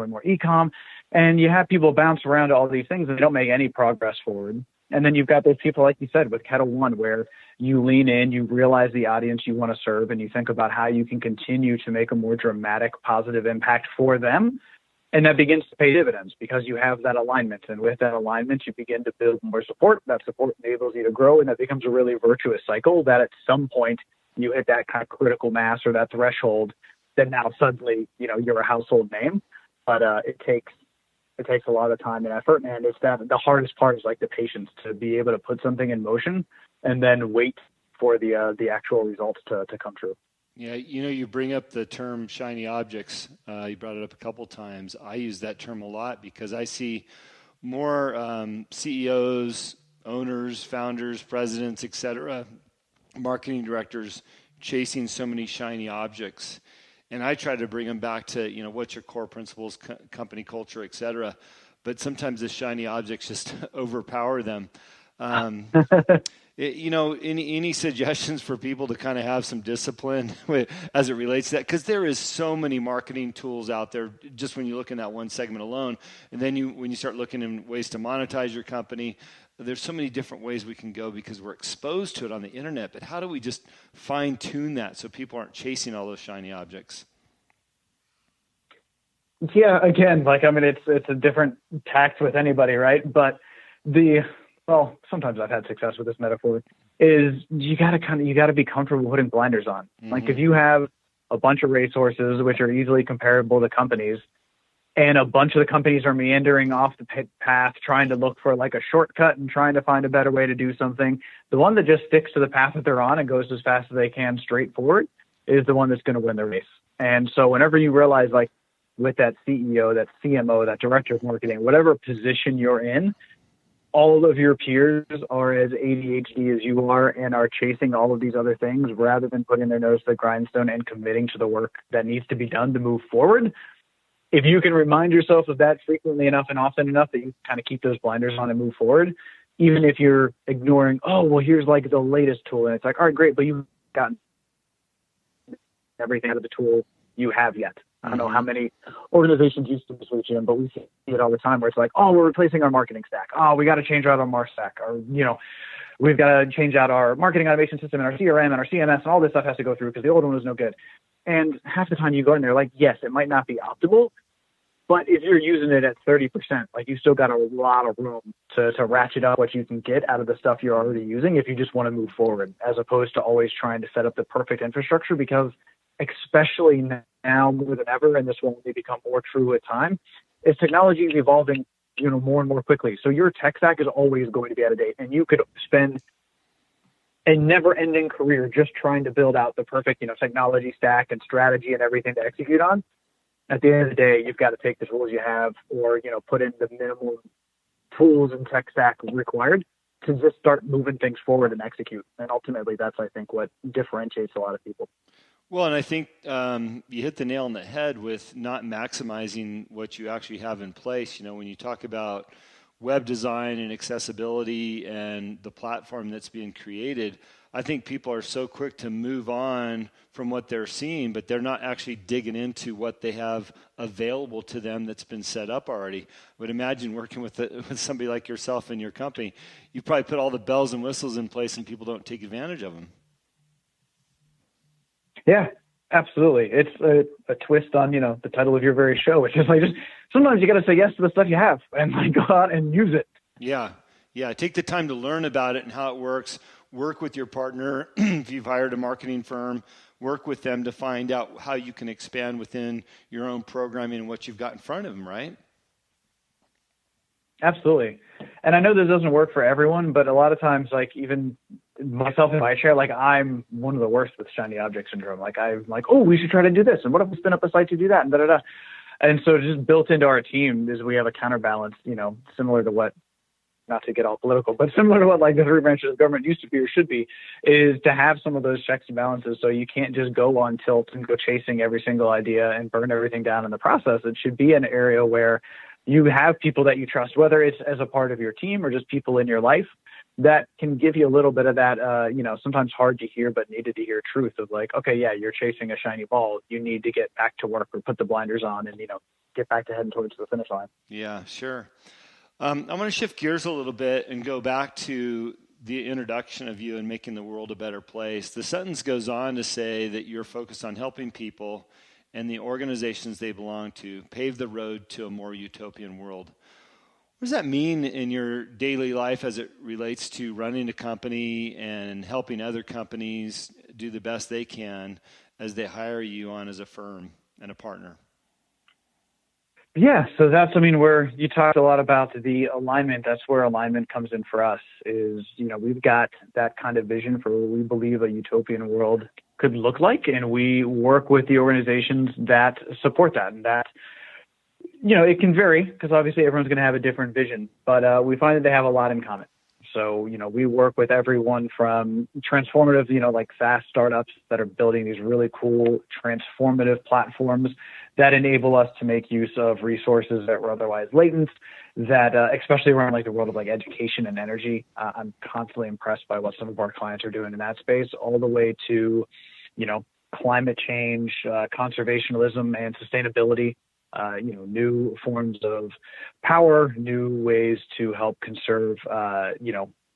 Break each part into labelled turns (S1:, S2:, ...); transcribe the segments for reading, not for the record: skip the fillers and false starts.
S1: doing more e-com. And you have people bounce around to all these things and they don't make any progress forward. And then you've got those people, like you said, with Kettle One, where you lean in, you realize the audience you want to serve, and you think about how you can continue to make a more dramatic, positive impact for them. And that begins to pay dividends because you have that alignment. And with that alignment, you begin to build more support. That support enables you to grow. And that becomes a really virtuous cycle that at some point you hit that kind of critical mass or that threshold that now suddenly, you're a household name. But it takes a lot of time and effort. And it's that the hardest part is like the patience to be able to put something in motion and then wait for the actual results to come true.
S2: Yeah, you bring up the term shiny objects. You brought it up a couple times. I use that term a lot because I see more CEOs, owners, founders, presidents, et cetera, marketing directors chasing so many shiny objects. And I try to bring them back to, what's your core principles, company culture, et cetera. But sometimes the shiny objects just overpower them. Any suggestions for people to kind of have some discipline as it relates to that? Because there is so many marketing tools out there just when you look in that one segment alone. And then when you start looking in ways to monetize your company, there's so many different ways we can go because we're exposed to it on the internet. But how do we just fine tune that so people aren't chasing all those shiny objects?
S1: Yeah, again, it's a different tact with anybody, right? But sometimes I've had success with this metaphor, is you got to be comfortable putting blinders on. Mm-hmm. Like if you have a bunch of resources which are easily comparable to companies, and a bunch of the companies are meandering off the path, trying to look for like a shortcut and trying to find a better way to do something, the one that just sticks to the path that they're on and goes as fast as they can straight forward is the one that's going to win the race. And so whenever you realize, like with that CEO, that CMO, that director of marketing, whatever position you're in, all of your peers are as ADHD as you are and are chasing all of these other things rather than putting their nose to the grindstone and committing to the work that needs to be done to move forward. If you can remind yourself of that frequently enough and often enough that you kind of keep those blinders on and move forward, even if you're ignoring, here's like the latest tool. And it's like, all right, great, but you've gotten everything out of the tool you have yet. I don't know how many organizations use this with Jim, but we see it all the time where it's like, we're replacing our marketing stack. We got to change out our Mar stack. Or, we've got to change out our marketing automation system and our CRM and our CMS and all this stuff has to go through because the old one was no good. And half the time you go in there, like, yes, it might not be optimal, but if you're using it at 30%, like you still got a lot of room to ratchet up what you can get out of the stuff you're already using if you just want to move forward, as opposed to always trying to set up the perfect infrastructure, because especially now more than ever, and this will only become more true with time, is technology is evolving, more and more quickly. So your tech stack is always going to be out of date, and you could spend a never-ending career just trying to build out the perfect, technology stack and strategy and everything to execute on. At the end of the day, you've got to take the tools you have or, put in the minimum tools and tech stack required to just start moving things forward and execute. And ultimately, that's, I think, what differentiates a lot of people.
S2: Well, and I think you hit the nail on the head with not maximizing what you actually have in place. When you talk about web design and accessibility and the platform that's being created, I think people are so quick to move on from what they're seeing, but they're not actually digging into what they have available to them that's been set up already. I would imagine working with somebody like yourself in your company, you probably put all the bells and whistles in place and people don't take advantage of them.
S1: Yeah, absolutely. It's a twist on, the title of your very show, which is like, just sometimes you got to say yes to the stuff you have and like go out and use it.
S2: Yeah. Take the time to learn about it and how it works. Work with your partner. If you've hired a marketing firm, work with them to find out how you can expand within your own programming and what you've got in front of them, right?
S1: Absolutely. And I know this doesn't work for everyone, but a lot of times, like even myself in my chair, like I'm one of the worst with shiny object syndrome. Like I'm like, we should try to do this. And what if we spin up a site to do that? And da-da-da. And so just built into our team is we have a counterbalance, similar to what, not to get all political, but similar to what like the three branches of government used to be or should be, is to have some of those checks and balances. So you can't just go on tilt and go chasing every single idea and burn everything down in the process. It should be an area where you have people that you trust, whether it's as a part of your team or just people in your life that can give you a little bit of that, sometimes hard to hear, but needed to hear truth of like, okay, yeah, you're chasing a shiny ball. You need to get back to work or put the blinders on and, get back to heading towards the finish line.
S2: Yeah, sure. I want to shift gears a little bit and go back to the introduction of you and making the world a better place. The sentence goes on to say that you're focused on helping people and the organizations they belong to pave the road to a more utopian world. What does that mean in your daily life as it relates to running a company and helping other companies do the best they can as they hire you on as a firm and a partner?
S1: Yeah, so that's, where you talked a lot about the alignment. That's where alignment comes in for us is, we've got that kind of vision for what we believe a utopian world could look like. And we work with the organizations that support that. And that, it can vary because obviously everyone's going to have a different vision, but we find that they have a lot in common. So, we work with everyone from transformative, like SaaS startups that are building these really cool transformative platforms that enable us to make use of resources that were otherwise latent, that especially around like the world of like education and energy. I'm constantly impressed by what some of our clients are doing in that space, all the way to, climate change, conservationism and sustainability. New forms of power, new ways to help conserve,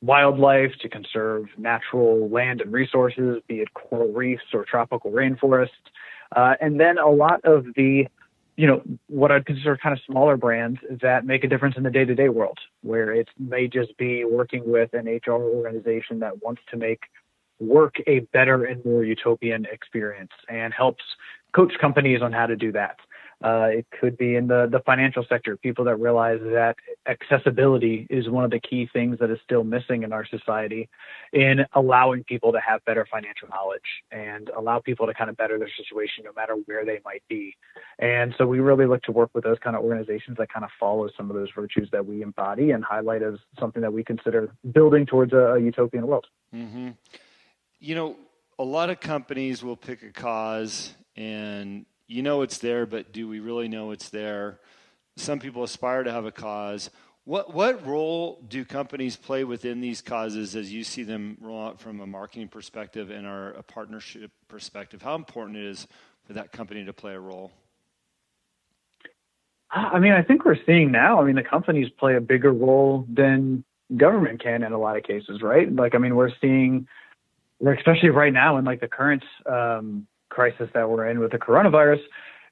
S1: wildlife, to conserve natural land and resources, be it coral reefs or tropical rainforests. And then a lot of the, what I'd consider kind of smaller brands that make a difference in the day-to-day world, where it may just be working with an HR organization that wants to make work a better and more utopian experience and helps coach companies on how to do that. It could be in the financial sector, people that realize that accessibility is one of the key things that is still missing in our society in allowing people to have better financial knowledge and allow people to kind of better their situation no matter where they might be. And so we really look to work with those kind of organizations that kind of follow some of those virtues that we embody and highlight as something that we consider building towards a utopian world.
S2: Mm-hmm. A lot of companies will pick a cause and it's there, but do we really know it's there? Some people aspire to have a cause. What role do companies play within these causes as you see them roll out from a marketing perspective and a partnership perspective? How important it is for that company to play a role?
S1: I think we're seeing now, the companies play a bigger role than government can in a lot of cases, right? We're seeing, especially right now in like the current crisis that we're in with the coronavirus,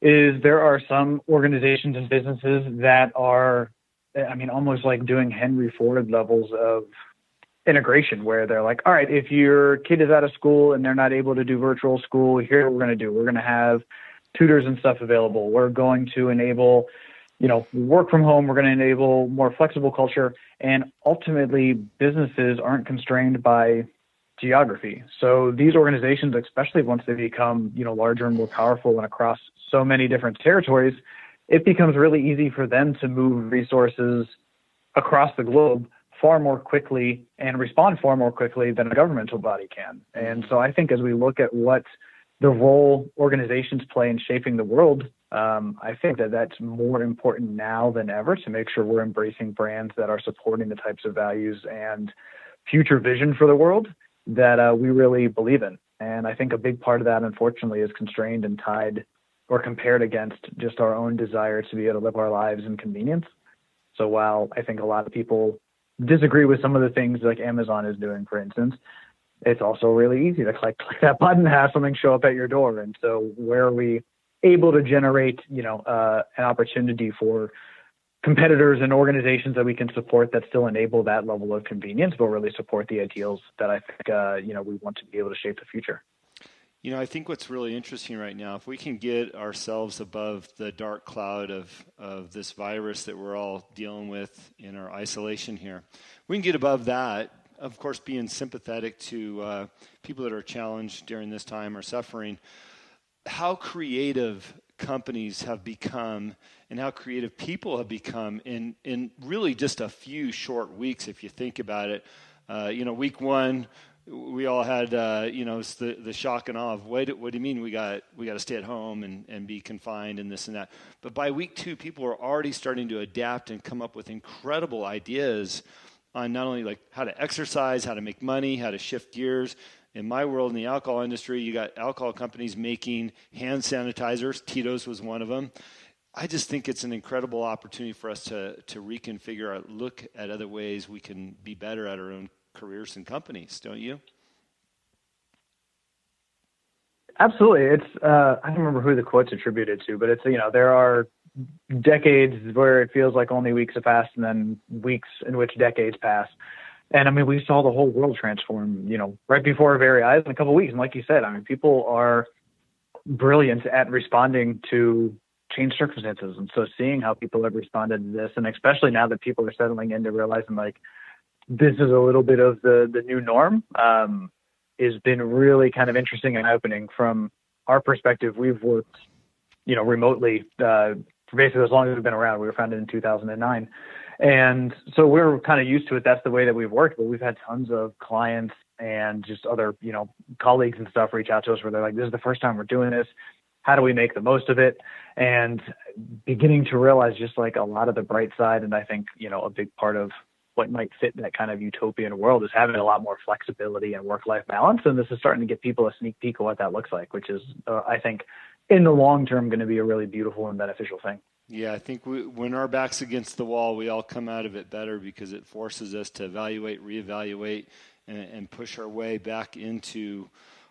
S1: is there are some organizations and businesses that are, almost like doing Henry Ford levels of integration, where they're like, all right, if your kid is out of school and they're not able to do virtual school, here's what we're going to do. We're going to have tutors and stuff available. We're going to enable, work from home. We're going to enable more flexible culture. And ultimately, businesses aren't constrained by geography. So these organizations, especially once they become, larger and more powerful and across so many different territories, it becomes really easy for them to move resources across the globe far more quickly and respond far more quickly than a governmental body can. And so I think as we look at what the role organizations play in shaping the world, I think that that's more important now than ever to make sure we're embracing brands that are supporting the types of values and future vision for the world that we really believe in. And I think a big part of that, unfortunately, is constrained and tied or compared against just our own desire to be able to live our lives in convenience. So while I think a lot of people disagree with some of the things like Amazon is doing, for instance, it's also really easy to click that button and have something show up at your door. And so where are we able to generate, an opportunity for competitors and organizations that we can support that still enable that level of convenience, but really support the ideals that I think, we want to be able to shape the future.
S2: I think what's really interesting right now, if we can get ourselves above the dark cloud of this virus that we're all dealing with in our isolation here, we can get above that, of course, being sympathetic to people that are challenged during this time or suffering. How creative companies have become and how creative people have become in really just a few short weeks, if you think about it. Week one, we all had, the shock and awe of, what do you mean we got to stay at home and be confined and this and that. But by week two, people are already starting to adapt and come up with incredible ideas on not only like how to exercise, how to make money, how to shift gears. In my world, in the alcohol industry, you got alcohol companies making hand sanitizers. Tito's was one of them. I just think it's an incredible opportunity for us to reconfigure, look at other ways we can be better at our own careers and companies, don't you?
S1: Absolutely. It's I don't remember who the quote's attributed to, but it's, there are decades where it feels like only weeks have passed, and then weeks in which decades pass. And I mean, we saw the whole world transform, right before our very eyes in a couple of weeks. And like you said, I mean, people are brilliant at responding to changed circumstances. And so seeing how people have responded to this, and especially now that people are settling into realizing like this is a little bit of the new norm, has been really kind of interesting and opening. From our perspective, we've worked, remotely for basically as long as we've been around. We were founded in 2009. And so we're kind of used to it. That's the way that we've worked. But we've had tons of clients and just other, colleagues and stuff reach out to us where they're like, this is the first time we're doing this. How do we make the most of it? And beginning to realize just like a lot of the bright side. And I think, a big part of what might fit that kind of utopian world is having a lot more flexibility and work-life balance. And this is starting to get people a sneak peek of what that looks like, which is, I think, in the long term, going to be a really beautiful and beneficial thing.
S2: Yeah, I think when our back's against the wall, we all come out of it better because it forces us to evaluate, reevaluate, and push our way back into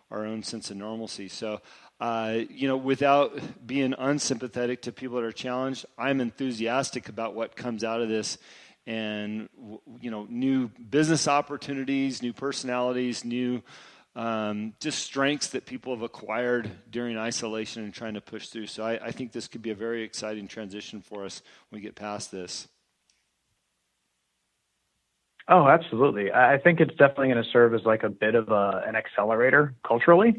S2: our own sense of normalcy. So, without being unsympathetic to people that are challenged, I'm enthusiastic about what comes out of this. And, new business opportunities, new personalities, new just strengths that people have acquired during isolation and trying to push through. So I think this could be a very exciting transition for us when we get past this.
S1: Oh, absolutely. I think it's definitely going to serve as like a bit of an accelerator culturally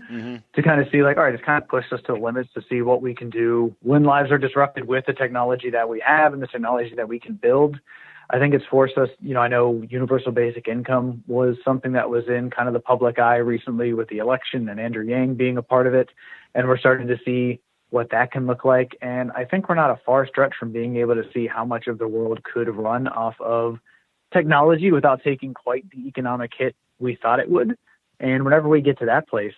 S1: to kind of see like, all right, it's kind of pushed us to the limits to see what we can do when lives are disrupted with the technology that we have and the technology that we can build. I think it's forced us, I know universal basic income was something that was in kind of the public eye recently with the election and Andrew Yang being a part of it. And we're starting to see what that can look like. And I think we're not a far stretch from being able to see how much of the world could run off of technology without taking quite the economic hit we thought it would. And whenever we get to that place,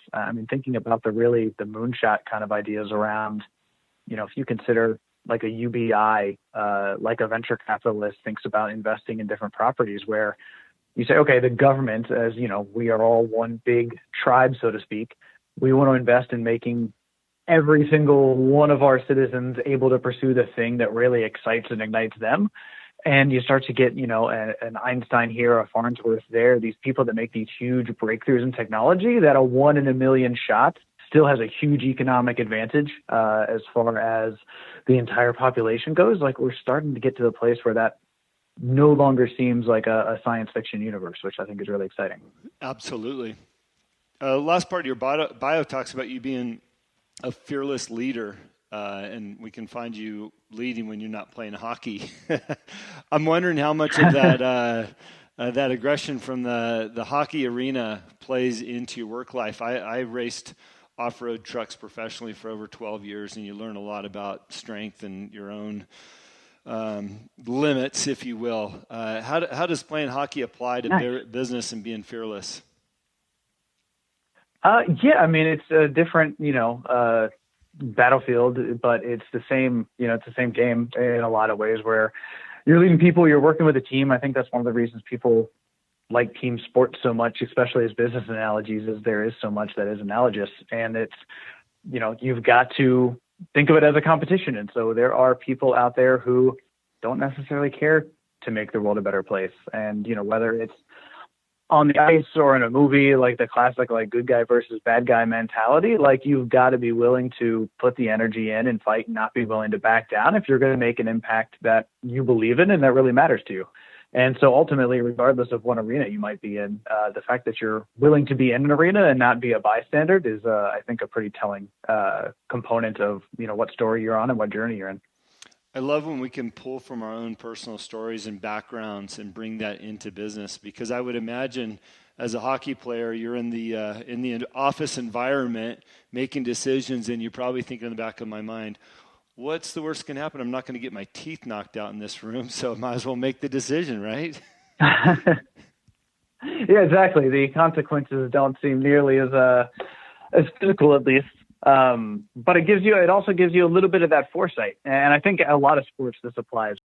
S1: thinking about the moonshot kind of ideas around, if you consider like a UBI, like a venture capitalist thinks about investing in different properties where you say, okay, the government, as we are all one big tribe, so to speak, we want to invest in making every single one of our citizens able to pursue the thing that really excites and ignites them. And you start to get, an Einstein here, a Farnsworth there, these people that make these huge breakthroughs in technology that a 1 in a million shot still has a huge economic advantage as far as the entire population goes. Like we're starting to get to the place where that no longer seems like a science fiction universe, which I think is really exciting.
S2: Absolutely. Last part of your bio talks about you being a fearless leader, and we can find you leading when you're not playing hockey. I'm wondering how much of that that aggression from the hockey arena plays into your work life. I raced off-road trucks professionally for over 12 years, and you learn a lot about strength and your own limits, if you will. How does playing hockey apply to business and being fearless?
S1: It's a different, battlefield, but it's the same, it's the same game in a lot of ways where you're leading people, you're working with a team. I think that's one of the reasons people like team sports so much, especially as business analogies, is there is so much that is analogous. And it's, you've got to think of it as a competition. And so there are people out there who don't necessarily care to make the world a better place. And, whether it's on the ice or in a movie, like the classic, like good guy versus bad guy mentality, like you've got to be willing to put the energy in and fight and not be willing to back down if you're going to make an impact that you believe in and that really matters to you. And so ultimately, regardless of what arena you might be in, the fact that you're willing to be in an arena and not be a bystander is, I think, a pretty telling component of, what story you're on and what journey you're in.
S2: I love when we can pull from our own personal stories and backgrounds and bring that into business, because I would imagine as a hockey player, you're in the office environment making decisions, and you're probably thinking in the back of my mind, what's the worst can happen? I'm not going to get my teeth knocked out in this room, so I might as well make the decision, right?
S1: Yeah, exactly. The consequences don't seem nearly as physical, at least. But it also gives you a little bit of that foresight. And I think a lot of sports this applies.